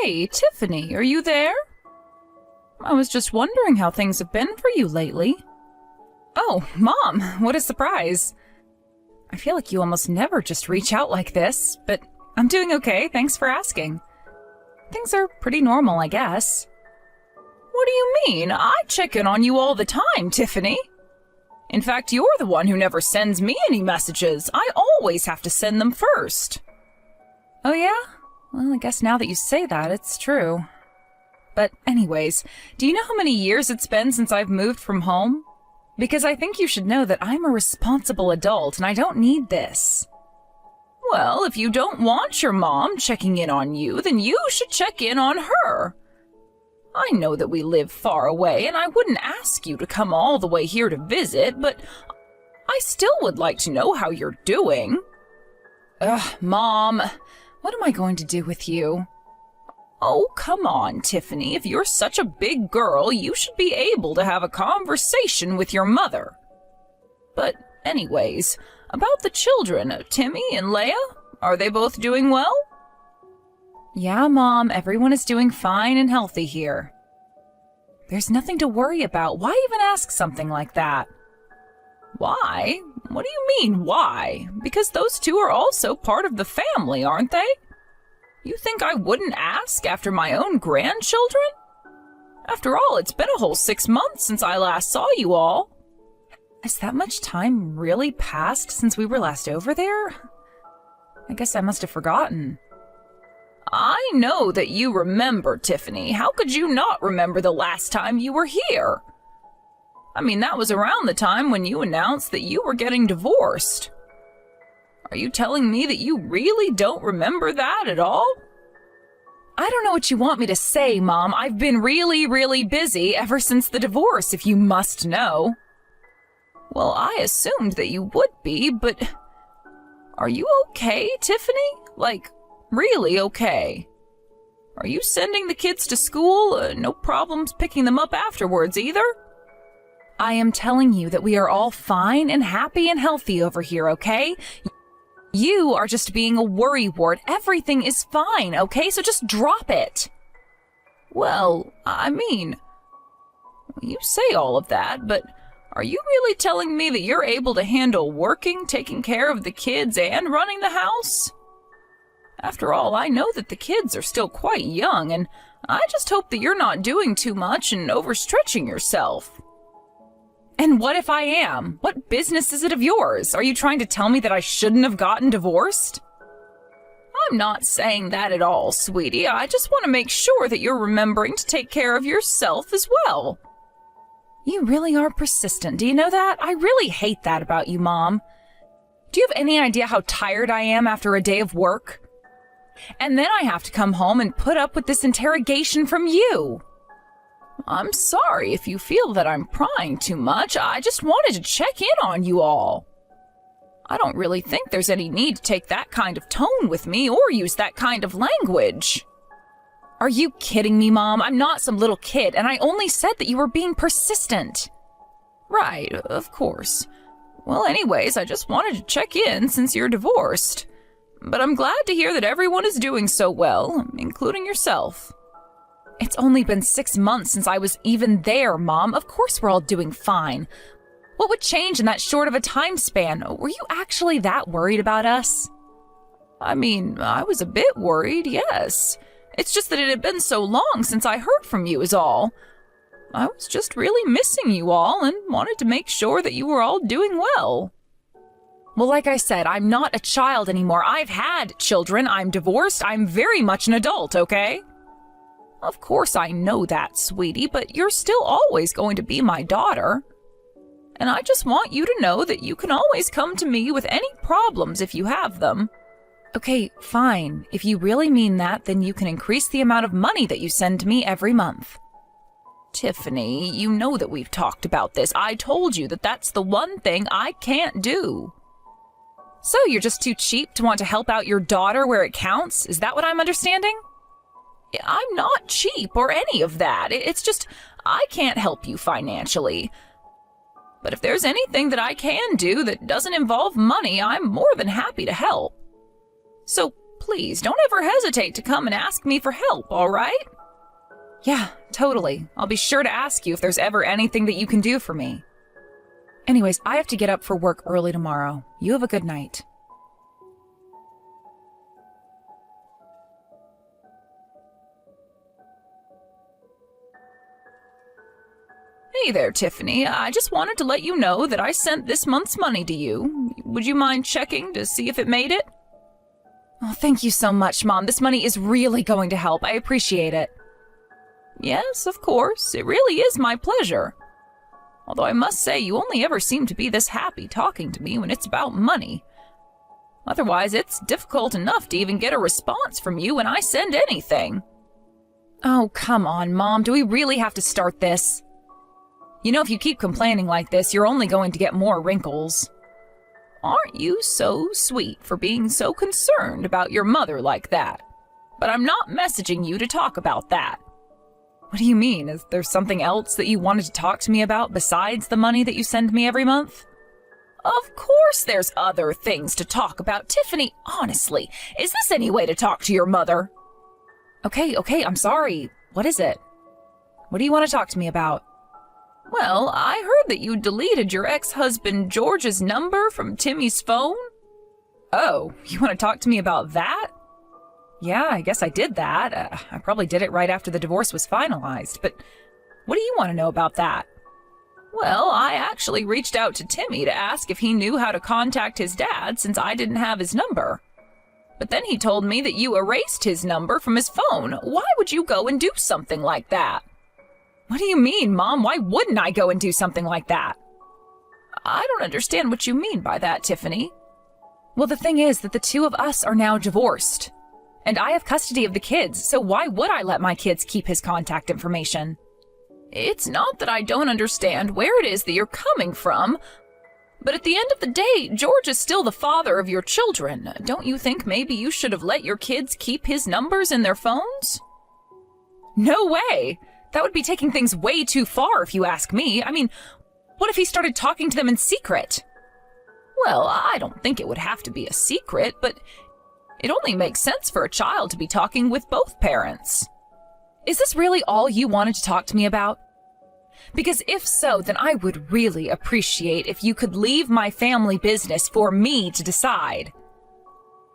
Hey, Tiffany, are you there? I was just wondering how things have been for you lately. Oh, Mom, what a surprise. I feel like you almost never just reach out like this, but I'm doing okay, thanks for asking. Things are pretty normal, I guess. What do you mean? I check in on you all the time, Tiffany. In fact, you're the one who never sends me any messages. I always have to send them first. Oh yeah? Well, I guess now that you say that, it's true. But anyways, do you know how many years it's been since I've moved from home? Because I think you should know that I'm a responsible adult and I don't need this. Well, if you don't want your mom checking in on you, then you should check in on her. I know that we live far away, and I wouldn't ask you to come all the way here to visit, but I still would like to know how you're doing. Ugh, Mom, what am I going to do with you? Oh, come on, Tiffany. If you're such a big girl, you should be able to have a conversation with your mother. But anyways, about the children, Timmy and Leia, are they both doing well? Yeah, Mom, everyone is doing fine and healthy here. There's nothing to worry about. Why even ask something like that? Why? What do you mean, why? Because those two are also part of the family, aren't they? You think I wouldn't ask after my own grandchildren? After all, it's been a whole 6 months since I last saw you all. Has that much time really passed since we were last over there? I guess I must have forgotten. I know that you remember, Tiffany. How could you not remember the last time you were here? I mean, that was around the time when you announced that you were getting divorced. Are you telling me that you really don't remember that at all? I don't know what you want me to say, Mom. I've been really busy ever since the divorce, if you must know. Well, I assumed that you would be, but are you okay, Tiffany? Like, really okay? Are you sending the kids to school? No problems picking them up afterwards either? I am telling you that we are all fine and happy and healthy over here, okay? You are just being a worrywart. Everything is fine, okay? So just drop it. Well, I mean, you say all of that, but are you really telling me that you're able to handle working, taking care of the kids, and running the house? After all, I know that the kids are still quite young, and I just hope that you're not doing too much and overstretching yourself. And what if I am? What business is it of yours? Are you trying to tell me that I shouldn't have gotten divorced? I'm not saying that at all, sweetie. I just want to make sure that you're remembering to take care of yourself as well. You really are persistent, do you know that? I really hate that about you, Mom. Do you have any idea how tired I am after a day of work? And then I have to come home and put up with this interrogation from you. I'm sorry if you feel that I'm prying too much. I just wanted to check in on you all. I don't really think there's any need to take that kind of tone with me or use that kind of language. Are you kidding me, Mom? I'm not some little kid, and I only said that you were being persistent. Right, of course. Well, anyways, I just wanted to check in since you're divorced. But I'm glad to hear that everyone is doing so well, including yourself. It's only been 6 months since I was even there, Mom. Of course we're all doing fine. What would change in that short of a time span? Were you actually that worried about us? I mean, I was a bit worried, yes. It's just that it had been so long since I heard from you is all. I was just really missing you all and wanted to make sure that you were all doing well. Well, like I said, I'm not a child anymore. I've had children. I'm divorced. I'm very much an adult, okay? Of course I know that, sweetie, but you're still always going to be my daughter. And I just want you to know that you can always come to me with any problems if you have them. Okay, fine. If you really mean that, then you can increase the amount of money that you send to me every month. Tiffany, you know that we've talked about this. I told you that that's the one thing I can't do. So you're just too cheap to want to help out your daughter where it counts? Is that what I'm understanding? I'm not cheap or any of that. It's just I can't help you financially. But if there's anything that I can do that doesn't involve money, I'm more than happy to help. So please don't ever hesitate to come and ask me for help, all right? Yeah, totally. I'll be sure to ask you if there's ever anything that you can do for me. Anyways, I have to get up for work early tomorrow. You have a good night. Hey there, Tiffany. I just wanted to let you know that I sent this month's money to you. Would you mind checking to see if it made it? Oh, thank you so much, Mom. This money is really going to help. I appreciate it. Yes, of course. It really is my pleasure. Although I must say, you only ever seem to be this happy talking to me when it's about money. Otherwise, it's difficult enough to even get a response from you when I send anything. Oh, come on, Mom. Do we really have to start this? You know, if you keep complaining like this, you're only going to get more wrinkles. Aren't you so sweet for being so concerned about your mother like that? But I'm not messaging you to talk about that. What do you mean? Is there something else that you wanted to talk to me about besides the money that you send me every month? Of course there's other things to talk about, Tiffany. Honestly, is this any way to talk to your mother? Okay, I'm sorry. What is it? What do you want to talk to me about? Well, I heard that you deleted your ex-husband George's number from Timmy's phone. Oh, you want to talk to me about that? Yeah, I guess I did that. I probably did it right after the divorce was finalized, but what do you want to know about that? Well, I actually reached out to Timmy to ask if he knew how to contact his dad since I didn't have his number. But then he told me that you erased his number from his phone. Why would you go and do something like that? What do you mean, Mom? Why wouldn't I go and do something like that? I don't understand what you mean by that, Tiffany. Well, the thing is that the two of us are now divorced. And I have custody of the kids, so why would I let my kids keep his contact information? It's not that I don't understand where it is that you're coming from, but at the end of the day, George is still the father of your children. Don't you think maybe you should have let your kids keep his numbers in their phones? No way! That would be taking things way too far if you ask me. I mean, what if he started talking to them in secret? Well, I don't think it would have to be a secret, but it only makes sense for a child to be talking with both parents. Is this really all you wanted to talk to me about? Because if so, then I would really appreciate if you could leave my family business for me to decide.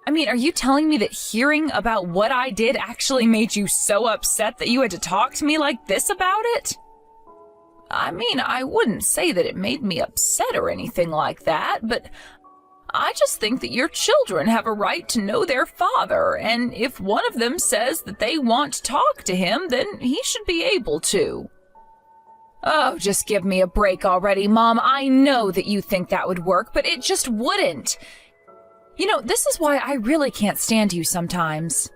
I mean, are you telling me that hearing about what I did actually made you so upset that you had to talk to me like this about it? I mean, I wouldn't say that it made me upset or anything like that, but I just think that your children have a right to know their father, and if one of them says that they want to talk to him, then he should be able to. Oh, just give me a break already, Mom. I know that you think that would work, but it just wouldn't. You know, this is why I really can't stand you sometimes.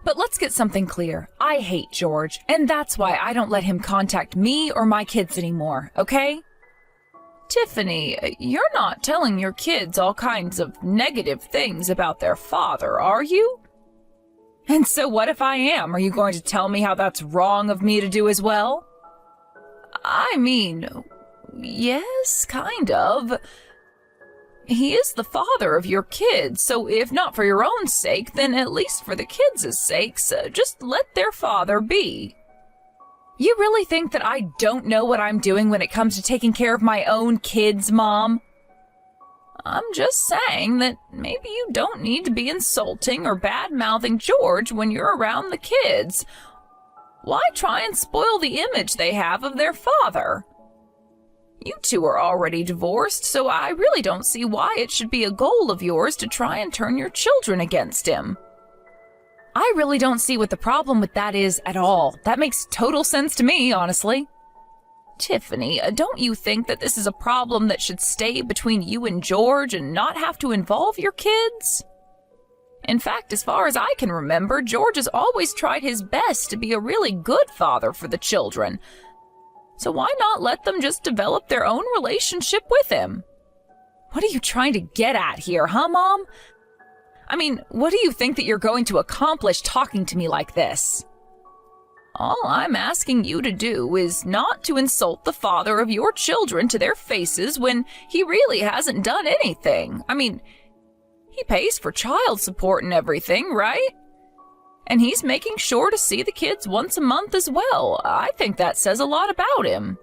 But let's get something clear. I hate George, and that's why I don't let him contact me or my kids anymore, okay? Tiffany, you're not telling your kids all kinds of negative things about their father, are you? And so what if I am? Are you going to tell me how that's wrong of me to do as well? I mean, yes, kind of. He is the father of your kids, so if not for your own sake, then at least for the kids' sakes, just let their father be. You really think that I don't know what I'm doing when it comes to taking care of my own kids, Mom? I'm just saying that maybe you don't need to be insulting or bad-mouthing George when you're around the kids. Why try and spoil the image they have of their father? You two are already divorced, so I really don't see why it should be a goal of yours to try and turn your children against him. I really don't see what the problem with that is at all. That makes total sense to me, honestly. Tiffany, don't you think that this is a problem that should stay between you and George and not have to involve your kids? In fact, as far as I can remember, George has always tried his best to be a really good father for the children. So why not let them just develop their own relationship with him? What are you trying to get at here, huh, Mom? I mean, what do you think that you're going to accomplish talking to me like this? All I'm asking you to do is not to insult the father of your children to their faces when he really hasn't done anything. I mean, He pays for child support and everything, right? And he's making sure to see the kids once a month as well. I think that says a lot about him.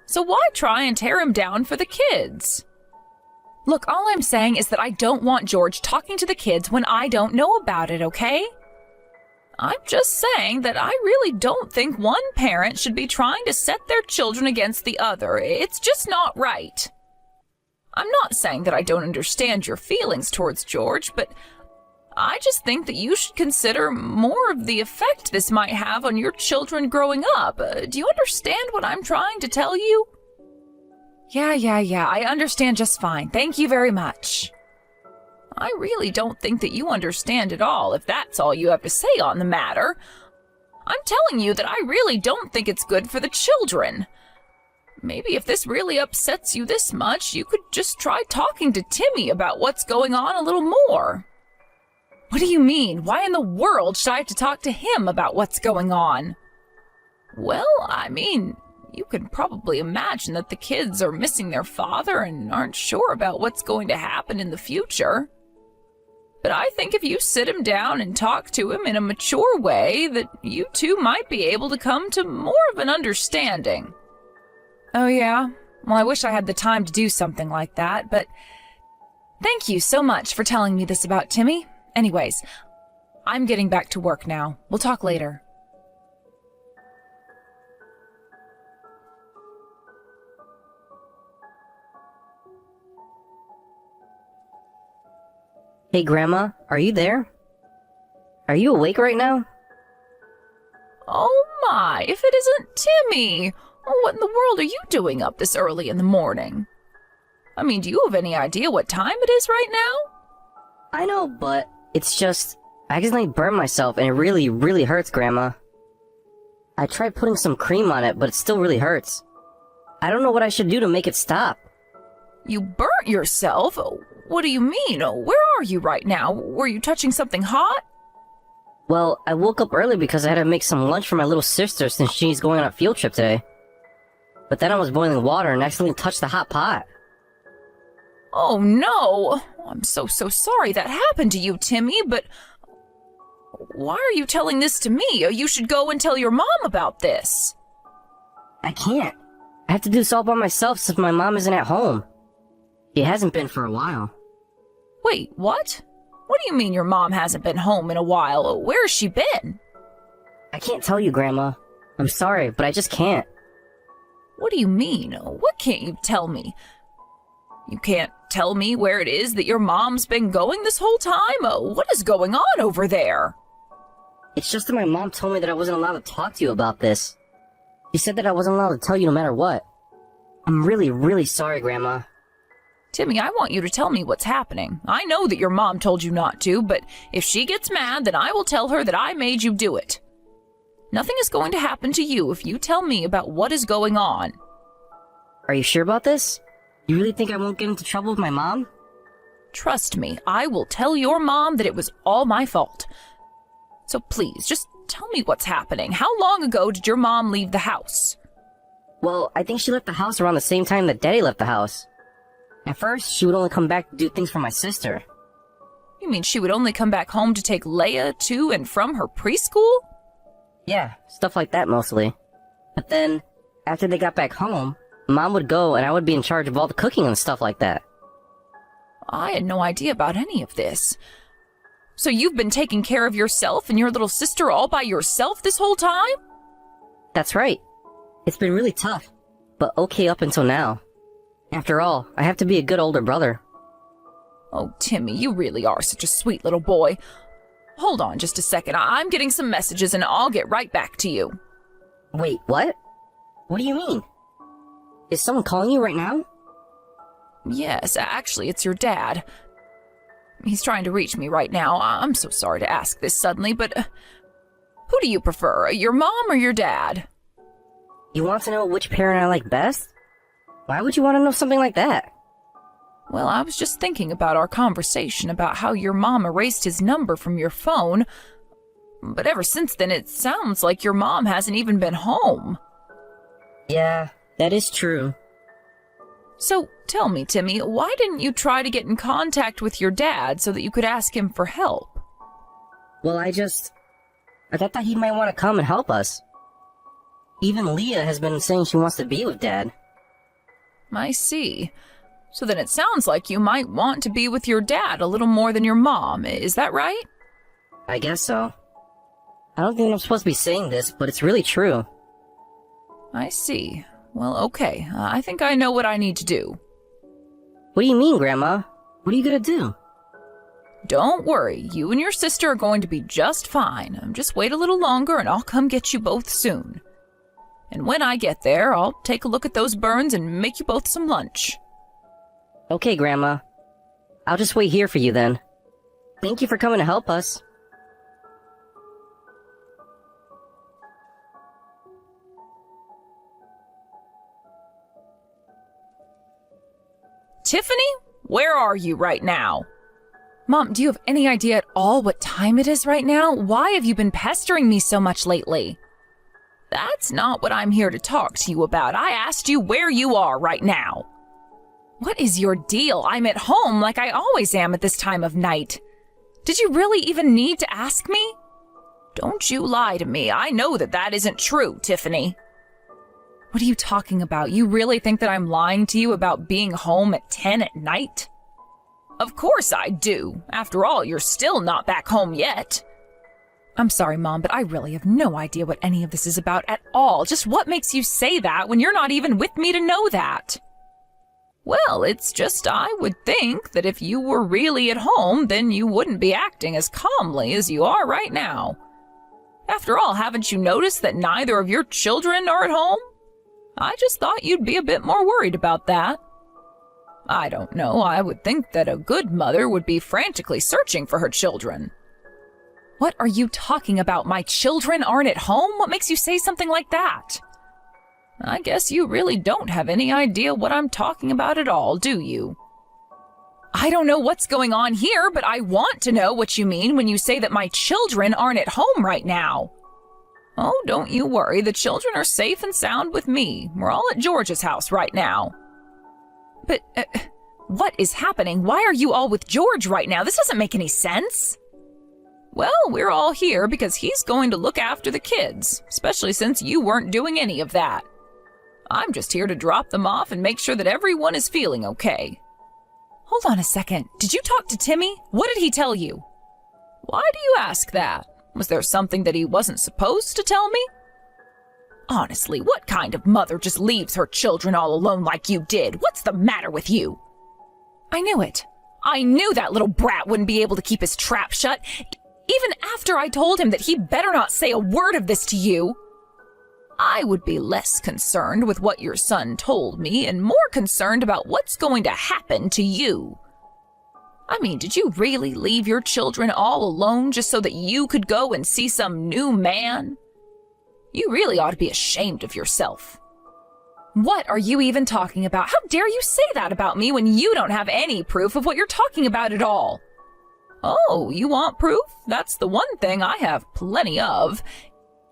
So why try and tear him down for the kids? Look, all I'm saying is that I don't want George talking to the kids when I don't know about it, okay? I'm just saying that I really don't think one parent should be trying to set their children against the other. It's just not right. I'm not saying that I don't understand your feelings towards George, but I just think that you should consider more of the effect this might have on your children growing up. Do you understand what I'm trying to tell you? Yeah, I understand just fine. Thank you very much. I really don't think that you understand at all, if that's all you have to say on the matter. I'm telling you that I really don't think it's good for the children. Maybe if this really upsets you this much, you could just try talking to Timmy about what's going on a little more. What do you mean? Why in the world should I have to talk to him about what's going on? Well, I mean, you can probably imagine that the kids are missing their father and aren't sure about what's going to happen in the future. But I think if you sit him down and talk to him in a mature way, that you two might be able to come to more of an understanding. Oh yeah? Well, I wish I had the time to do something like that, but thank you so much for telling me this about Timmy. Anyways, I'm getting back to work now. We'll talk later. Hey, Grandma, are you there? Are you awake right now? Oh my, if it isn't Timmy! What in the world are you doing up this early in the morning? I mean, do you have any idea what time it is right now? I know, but it's just, I accidentally burned myself and it really, really hurts, Grandma. I tried putting some cream on it, but it still really hurts. I don't know what I should do to make it stop. You burnt yourself? What do you mean? Where are you right now? Were you touching something hot? Well, I woke up early because I had to make some lunch for my little sister since she's going on a field trip today. But then I was boiling water and accidentally touched the hot pot. Oh no! I'm so sorry that happened to you, Timmy, but why are you telling this to me? You should go and tell your mom about this. I can't. I have to do this all by myself since my mom isn't at home. She hasn't been for a while. Wait, what? What do you mean your mom hasn't been home in a while? Where's she been? I can't tell you, Grandma. I'm sorry, but I just can't. What do you mean? What can't you tell me? You can't tell me where it is that your mom's been going this whole time? What is going on over there? It's just that my mom told me that I wasn't allowed to talk to you about this. She said that I wasn't allowed to tell you no matter what. I'm really, really sorry, Grandma. Timmy, I want you to tell me what's happening. I know that your mom told you not to, but if she gets mad, then I will tell her that I made you do it. Nothing is going to happen to you if you tell me about what is going on. Are you sure about this? You really think I won't get into trouble with my mom? Trust me, I will tell your mom that it was all my fault. So please, just tell me what's happening. How long ago did your mom leave the house? Well, I think she left the house around the same time that Daddy left the house. At first, she would only come back to do things for my sister. You mean she would only come back home to take Leia to and from her preschool? Yeah, stuff like that mostly. But then, after they got back home, Mom would go and I would be in charge of all the cooking and stuff like that. I had no idea about any of this. So you've been taking care of yourself and your little sister all by yourself this whole time? That's right. It's been really tough, but okay up until now. After all, I have to be a good older brother. Oh, Timmy, you really are such a sweet little boy. Hold on just a second. I'm getting some messages and I'll get right back to you. Wait, what? What do you mean? Is someone calling you right now? Yes, actually, it's your dad. He's trying to reach me right now. I'm so sorry to ask this suddenly, but who do you prefer, your mom or your dad? You want to know which parent I like best? Why would you want to know something like that? Well, I was just thinking about our conversation about how your mom erased his number from your phone. But ever since then, it sounds like your mom hasn't even been home. Yeah, that is true. So tell me, Timmy, why didn't you try to get in contact with your dad so that you could ask him for help? Well, I thought he might want to come and help us. Even Leah has been saying she wants to be with Dad. I see. So then it sounds like you might want to be with your dad a little more than your mom, is that right? I guess so. I don't think I'm supposed to be saying this, but it's really true. I see. Well, okay. I think I know what I need to do. What do you mean, Grandma? What are you gonna do? Don't worry. You and your sister are going to be just fine. Just wait a little longer and I'll come get you both soon. And when I get there, I'll take a look at those burns and make you both some lunch. Okay, Grandma. I'll just wait here for you then. Thank you for coming to help us. Tiffany, where are you right now? Mom, do you have any idea at all what time it is right now? Why have you been pestering me so much lately? That's not what I'm here to talk to you about. I asked you where you are right now. What is your deal? I'm at home like I always am at this time of night. Did you really even need to ask me? Don't you lie to me. I know that isn't true, Tiffany. What are you talking about? You really think that I'm lying to you about being home at 10 at night? Of course I do. After all, you're still not back home yet. I'm sorry, Mom, but I really have no idea what any of this is about at all. Just what makes you say that when you're not even with me to know that? Well, it's just I would think that if you were really at home, then you wouldn't be acting as calmly as you are right now. After all, haven't you noticed that neither of your children are at home? I just thought you'd be a bit more worried about that. I don't know, I would think that a good mother would be frantically searching for her children. What are you talking about? My children aren't at home? What makes you say something like that? I guess you really don't have any idea what I'm talking about at all, do you? I don't know what's going on here, but I want to know what you mean when you say that my children aren't at home right now. Oh, don't you worry. The children are safe and sound with me. We're all at George's house right now. But, what is happening? Why are you all with George right now? This doesn't make any sense. Well, we're all here because he's going to look after the kids, especially since you weren't doing any of that. I'm just here to drop them off and make sure that everyone is feeling okay. Hold on a second. Did you talk to Timmy? What did he tell you? Why do you ask that? Was there something that he wasn't supposed to tell me? Honestly, what kind of mother just leaves her children all alone like you did? What's the matter with you? I knew it. I knew that little brat wouldn't be able to keep his trap shut, even after I told him that he better not say a word of this to you. I would be less concerned with what your son told me and more concerned about what's going to happen to you. I mean, did you really leave your children all alone just so that you could go and see some new man? You really ought to be ashamed of yourself. What are you even talking about? How dare you say that about me when you don't have any proof of what you're talking about at all? Oh, you want proof? That's the one thing I have plenty of.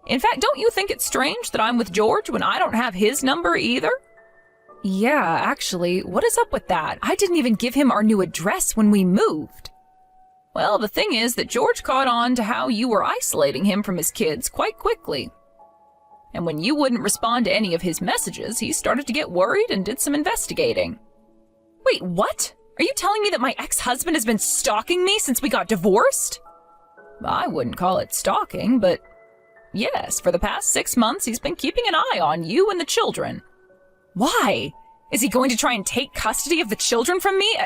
In fact, don't you think it's strange that I'm with George when I don't have his number either? Yeah, actually, what is up with that? I didn't even give him our new address when we moved. Well, the thing is that George caught on to how you were isolating him from his kids quite quickly. And when you wouldn't respond to any of his messages, he started to get worried and did some investigating. Wait, what? Are you telling me that my ex-husband has been stalking me since we got divorced? I wouldn't call it stalking, but yes, for the past 6 months, he's been keeping an eye on you and the children. Why? Is he going to try and take custody of the children from me?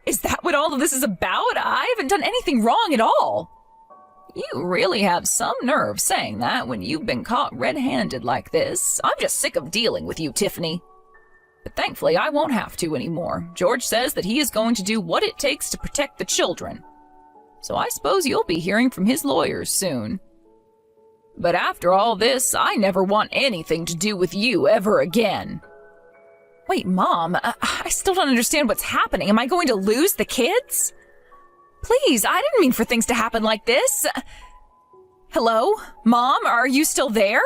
Is that what all of this is about? I haven't done anything wrong at all. You really have some nerve saying that when you've been caught red-handed like this. I'm just sick of dealing with you, Tiffany. But thankfully, I won't have to anymore. George says that he is going to do what it takes to protect the children. So I suppose you'll be hearing from his lawyers soon. But after all this, I never want anything to do with you ever again. Wait, Mom, I still don't understand what's happening. Am I going to lose the kids? Please, I didn't mean for things to happen like this. Hello? Mom, are you still there?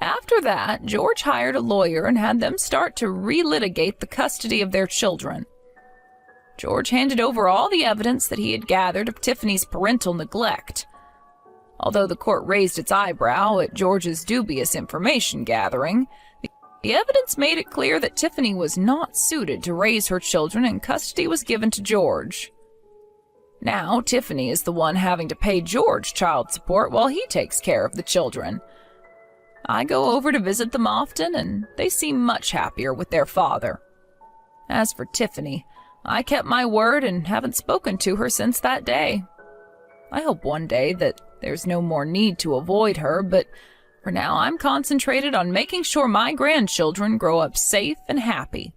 After that, George hired a lawyer and had them start to relitigate the custody of their children. George handed over all the evidence that he had gathered of Tiffany's parental neglect. Although the court raised its eyebrow at George's dubious information gathering, the evidence made it clear that Tiffany was not suited to raise her children, and custody was given to George. Now, Tiffany is the one having to pay George child support while he takes care of the children. I go over to visit them often, and they seem much happier with their father. As for Tiffany, I kept my word and haven't spoken to her since that day. I hope one day that there's no more need to avoid her, but for now I'm concentrated on making sure my grandchildren grow up safe and happy.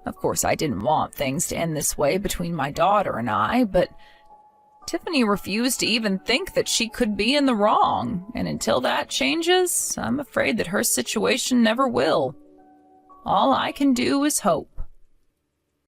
Of course, I didn't want things to end this way between my daughter and I, but Tiffany refused to even think that she could be in the wrong, and until that changes, I'm afraid that her situation never will. All I can do is hope.